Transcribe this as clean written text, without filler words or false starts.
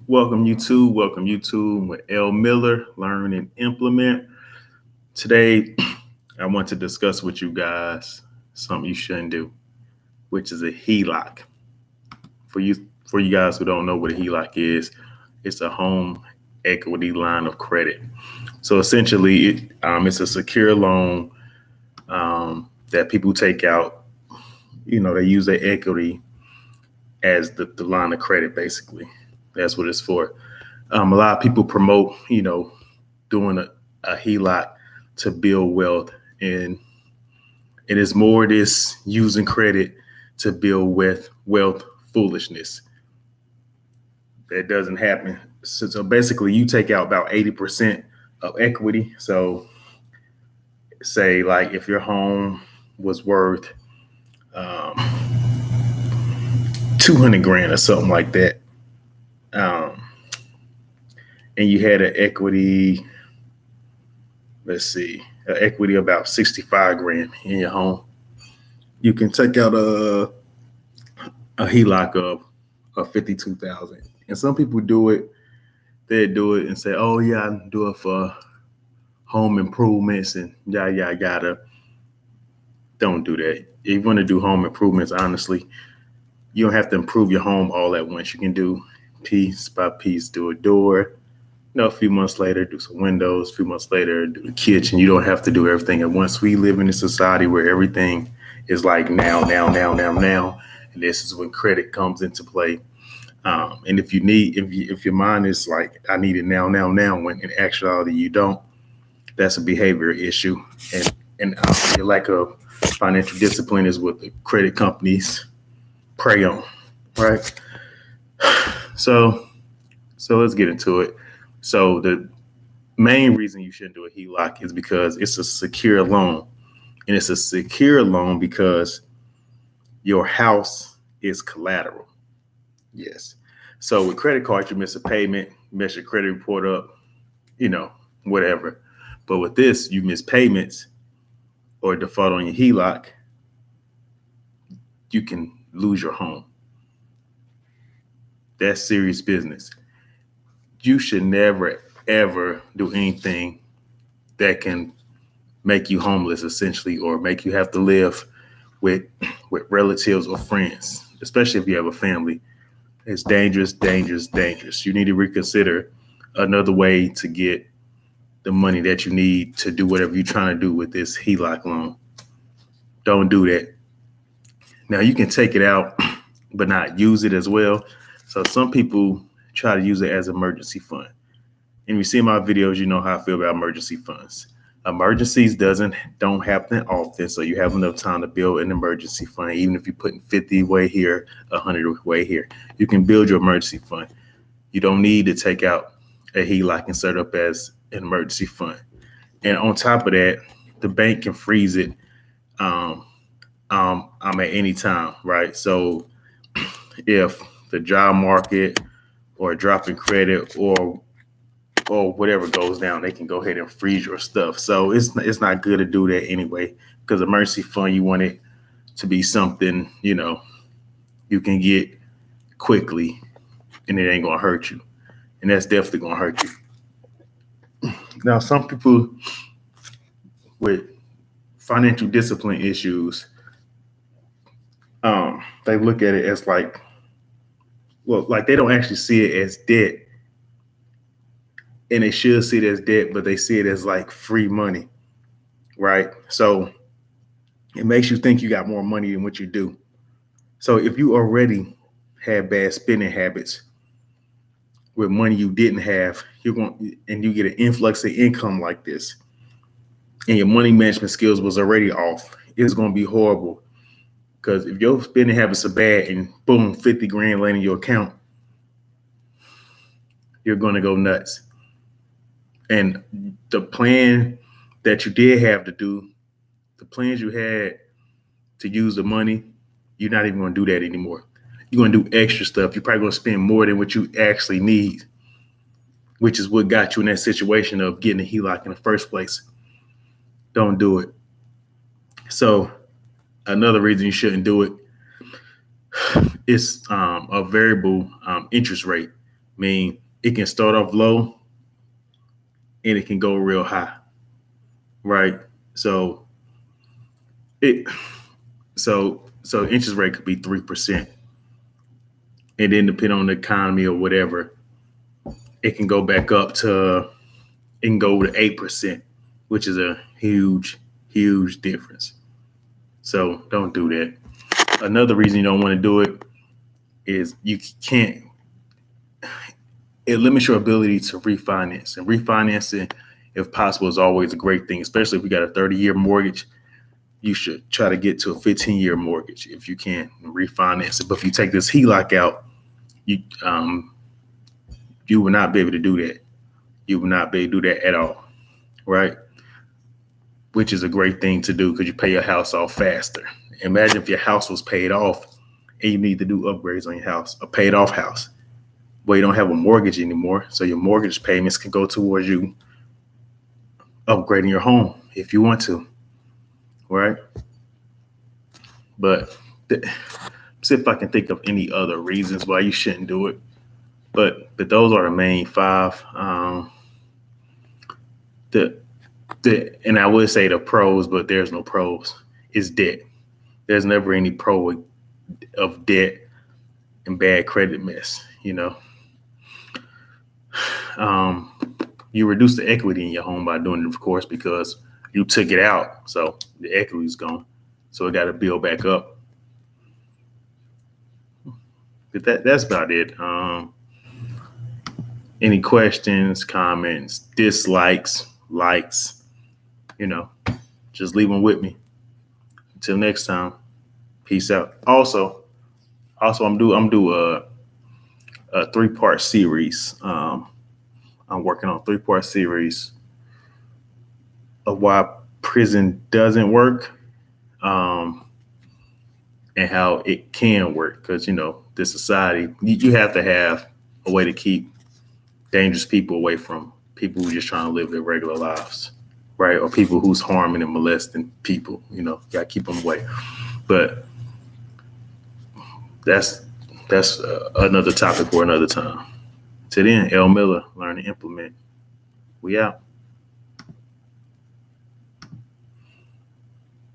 Welcome YouTube with L Miller, Learn and Implement. Today, I want to discuss with you guys something you shouldn't do, which is a HELOC. For you guys who don't know what a HELOC is, it's a home equity line of credit. So essentially, it's a secure loan that people take out. They use their equity as the line of credit, basically. That's what it's for. A lot of people promote, doing a HELOC to build wealth, and it is more this using credit to build wealth foolishness. That doesn't happen. So basically, you take out about 80% of equity. So say like if your home was worth um, 200 grand or something like that, um, and you had an equity, let's see, an equity about 65 grand in your home, you can take out a HELOC of 52,000. And some people do it. They do it and say, "Oh yeah, I do it for home improvements and yada yada yada." Don't do that. If you want to do home improvements, honestly, you don't have to improve your home all at once. You can do piece by piece, do a door. A few months later, do some windows. A few months later, do the kitchen. You don't have to do everything at once. We live in a society where everything is like now, now, now, now, now, and this is when credit comes into play. And if your mind is like, I need it now, now, now, when in actuality you don't, that's a behavior issue. And your lack of financial discipline is what the credit companies prey on, right? So, so let's get into it. So the main reason you shouldn't do a HELOC is because it's a secure loan, and it's a secure loan because your house is collateral. Yes. So with credit cards, you miss a payment, you mess your credit report up, you know, whatever. But with this, you miss payments or default on your HELOC, you can lose your home. That's serious business. You should never, ever do anything that can make you homeless, essentially, or make you have to live with with relatives or friends, especially if you have a family. It's dangerous, dangerous, dangerous. You need to reconsider another way to get the money that you need to do whatever you're trying to do with this HELOC loan. Don't do that. Now you can take it out, but not use it as well. So some people try to use it as emergency fund. And you see my videos, you know how I feel about emergency funds. Emergencies don't happen often, so you have enough time to build an emergency fund. Even if you're putting 50 way here, 100 way here, you can build your emergency fund. You don't need to take out a HELOC and set up as an emergency fund. And on top of that, the bank can freeze it at any time, right? So if the job market or a drop in credit or whatever goes down, they can go ahead and freeze your stuff. So it's not good to do that anyway, because emergency fund, you want it to be something, you can get quickly and it ain't gonna hurt you. And that's definitely gonna hurt you. Now, some people with financial discipline issues, they look at it as like, well, like they don't actually see it as debt, and they should see it as debt, but they see it as like free money, right? So it makes you think you got more money than what you do. So if you already had bad spending habits with money you didn't have, and you get an influx of income like this, and your money management skills was already off, it's going to be horrible. Because if your spending habits are bad and boom, 50 grand land in your account, you're going to go nuts. And the plan that you did have to do, the plans you had to use the money, you're not even going to do that anymore. You're going to do extra stuff. You're probably going to spend more than what you actually need, which is what got you in that situation of getting a HELOC in the first place. Don't do it. So another reason you shouldn't do it is a variable interest rate. I mean, it can start off low and it can go real high, right? So it so interest rate could be 3%, and then depending on the economy or whatever, it can go back up to it can go to 8%, which is a huge difference. So don't do that. Another reason you don't want to do it is you can't. It limits your ability to refinance, and refinancing, if possible, is always a great thing. Especially if you got a 30-year mortgage, you should try to get to a 15-year mortgage if you can and refinance it. But if you take this HELOC out, you you will not be able to do that. You will not be able to do that at all, right? Which is a great thing to do because you pay your house off faster. Imagine if your house was paid off and you need to do upgrades on your house, a paid off house. Well, you don't have a mortgage anymore, so your mortgage payments can go towards you upgrading your home if you want to, right? But see if I can think of any other reasons why you shouldn't do it. But those are the main five. And I would say the pros, but there's no pros. Is debt. There's never any pro of debt and bad credit mess. You reduce the equity in your home by doing it, of course, because you took it out, so the equity is gone. So it got to build back up. But that's about it. Any questions, comments, dislikes, likes? Just leave them with me. Until next time, peace out. Also, I'm due a 3-part series. I'm working on a 3-part series of why prison doesn't work, and how it can work. Because this society, you have to have a way to keep dangerous people away from people who are just trying to live their regular lives, right? Or people who's harming and molesting people. Gotta keep them away. But that's another topic for another time. Till then, L. Miller, learn to implement. We out.